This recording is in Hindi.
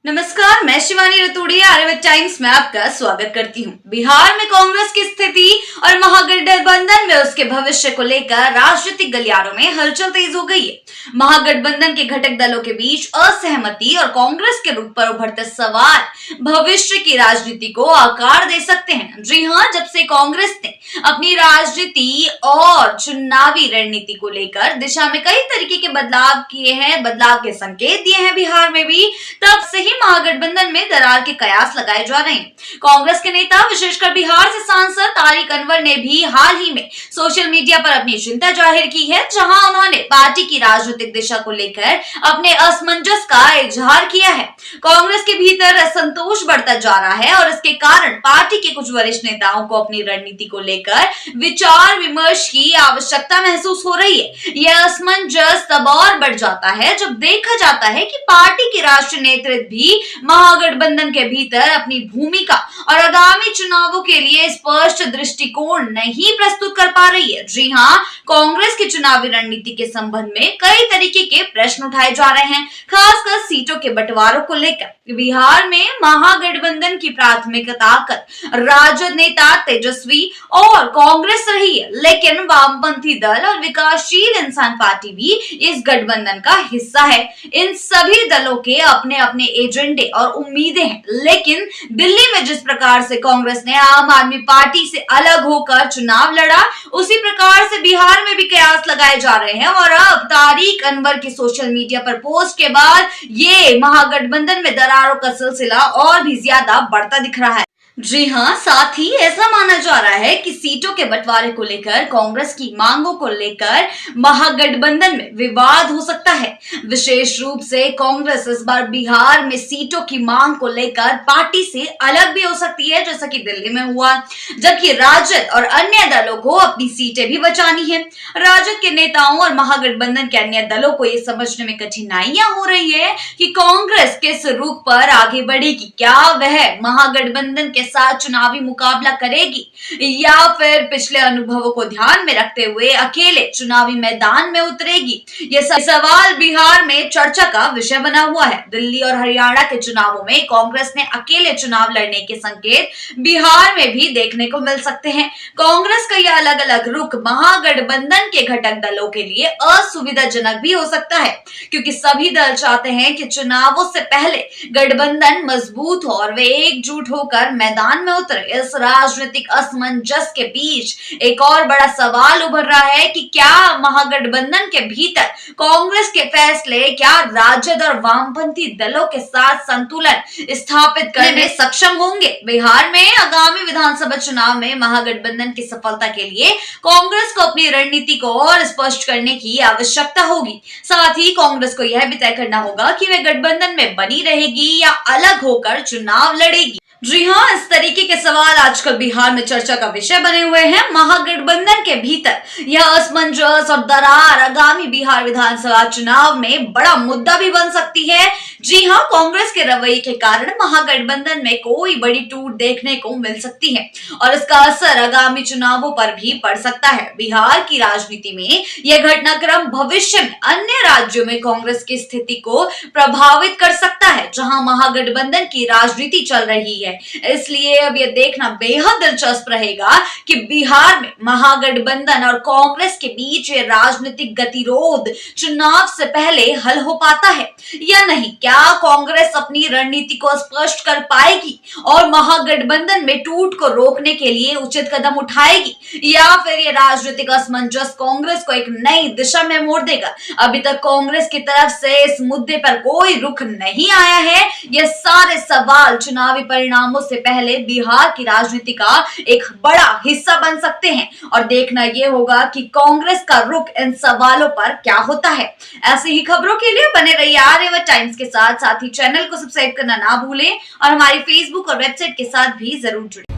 नमस्कार, मैं शिवानी रतूड़िया आर्यवत टाइम्स में आपका स्वागत करती हूँ। बिहार में कांग्रेस की स्थिति और महागठबंधन में उसके भविष्य को लेकर राजनीतिक गलियारों में हलचल तेज हो गई है। महागठबंधन के घटक दलों के बीच असहमति और कांग्रेस के रुख पर उभरते सवाल भविष्य की राजनीति को आकार दे सकते हैं। जी हाँ, जब से कांग्रेस ने अपनी राजनीति और चुनावी रणनीति को लेकर दिशा में कई तरीके के बदलाव किए हैं, बदलाव के संकेत दिए हैं बिहार में भी, तब से ही महागठबंधन में दरार के कयास लगाए जा रहे हैं। कांग्रेस के नेता, विशेषकर बिहार से सांसद तारिक अनवर ने भी हाल ही में सोशल मीडिया पर अपनी चिंता जाहिर की है, जहां उन्होंने पार्टी की राजनीतिक दिशा को लेकर अपने असमंजस का इजहार किया है। कांग्रेस के भीतर असंतोष बढ़ता जा रहा है और इसके कारण पार्टी के कुछ वरिष्ठ नेताओं को अपनी रणनीति को लेकर विचार विमर्श की आवश्यकता महसूस हो रही है। यह असमंजस तब और बढ़ जाता है जब देखा जाता है कि पार्टी की राष्ट्रीय नेतृत्व भी महागठबंधन के भीतर अपनी भूमिका और आगामी चुनावों के लिए स्पष्ट दृष्टिकोण नहीं प्रस्तुत कर पा रही है। जी हाँ, कांग्रेस की चुनावी रणनीति के संबंध में कई तरीके के प्रश्न उठाए जा रहे हैं, खासकर सीटों के बंटवारों को लेकर। बिहार में महागठबंधन की प्राथमिकता कर राजद नेता तेजस्वी और कांग्रेस रही है, लेकिन वामपंथी दल और विकासशील इंसान पार्टी भी इस गठबंधन का हिस्सा है। इन सभी दलों के अपने अपने एजेंडे और उम्मीदें हैं, लेकिन दिल्ली में जिस प्रकार से कांग्रेस ने आम आदमी पार्टी से अलग होकर चुनाव लड़ा, उसी प्रकार से बिहार में भी कयास लगाए जा रहे हैं। और अब तारिक अनवर की सोशल मीडिया पर पोस्ट के बाद ये महागठबंधन में दरारों का सिलसिला और भी ज्यादा बढ़ता दिख रहा है। जी हाँ, साथ ही ऐसा माना जा रहा है कि सीटों के बंटवारे को लेकर कांग्रेस की मांगों को लेकर महागठबंधन में विवाद हो सकता है। विशेष रूप से कांग्रेस इस बार बिहार में सीटों की मांग को लेकर पार्टी से अलग भी हो सकती है, जैसा कि दिल्ली में हुआ, जबकि राजद और अन्य दलों को अपनी सीटें भी बचानी है। राजद के नेताओं और महागठबंधन के अन्य दलों को यह समझने में कठिनाइयां हो रही है कि कांग्रेस किस रुख पर आगे बढ़ेगी। क्या वह महागठबंधन के साथ चुनावी मुकाबला करेगी या फिर पिछले अनुभवों को ध्यान में रखते हुए अकेले चुनावी मैदान में उतरेगी? यह सवाल बिहार में चर्चा का विषय बना हुआ है। दिल्ली और हरियाणा के चुनावों में कांग्रेस ने अकेले चुनाव लड़ने के संकेत बिहार में भी देखने को मिल सकते हैं। कांग्रेस का यह अलग अलग रुख महागठबंधन के घटक दलों के लिए असुविधाजनक भी हो सकता है, क्योंकि सभी दल चाहते हैं कि चुनावों से पहले गठबंधन मजबूत हो और वे एकजुट होकर मैदान में उतरे। इस राजनीतिक असमंजस के बीच एक और बड़ा सवाल उभर रहा है कि क्या महागठबंधन के भीतर कांग्रेस के फैसले क्या राजद और वामपंथी दलों के साथ संतुलन स्थापित करने में सक्षम होंगे? बिहार में आगामी विधानसभा चुनाव में महागठबंधन की सफलता के लिए कांग्रेस को अपनी रणनीति को और स्पष्ट करने की आवश्यकता होगी। साथ ही कांग्रेस को यह भी तय करना होगा कि वह गठबंधन में बनी रहेगी या अलग होकर चुनाव लड़ेगी। जी हाँ, इस तरीके के सवाल आजकल बिहार में चर्चा का विषय बने हुए हैं। महागठबंधन के भीतर यह असमंजस और दरार आगामी बिहार विधानसभा चुनाव में बड़ा मुद्दा भी बन सकती है। जी हाँ, कांग्रेस के रवैये के कारण महागठबंधन में कोई बड़ी टूट देखने को मिल सकती है और इसका असर आगामी चुनावों पर भी पड़ सकता है। बिहार की राजनीति में यह घटनाक्रम भविष्य में अन्य राज्यों में कांग्रेस की स्थिति को प्रभावित कर सकता है, जहां महागठबंधन की राजनीति चल रही है। इसलिए अब यह देखना बेहद दिलचस्प रहेगा कि बिहार में महागठबंधन और कांग्रेस के बीच ये राजनीतिक गतिरोध चुनाव से पहले हल हो पाता है या नहीं। क्या कांग्रेस अपनी रणनीति को स्पष्ट कर पाएगी और महागठबंधन में टूट को रोकने के लिए उचित कदम उठाएगी, या फिर ये राजनीतिक असमंजस कांग्रेस को एक नई दिशा में मोड़ देगा? अभी तक कांग्रेस की तरफ से इस मुद्दे पर कोई रुख नहीं आया है। ये सारे सवाल चुनावी परिणामों से पहले बिहार की राजनीति का एक बड़ा हिस्सा बन सकते हैं और देखना यह होगा कि कांग्रेस का रुख इन सवालों पर क्या होता है। ऐसी ही खबरों के लिए बने रहिए आर्यवत टाइम्स के साथ ही चैनल को सब्सक्राइब करना ना भूलें और हमारी फेसबुक और वेबसाइट के साथ भी जरूर जुड़ें।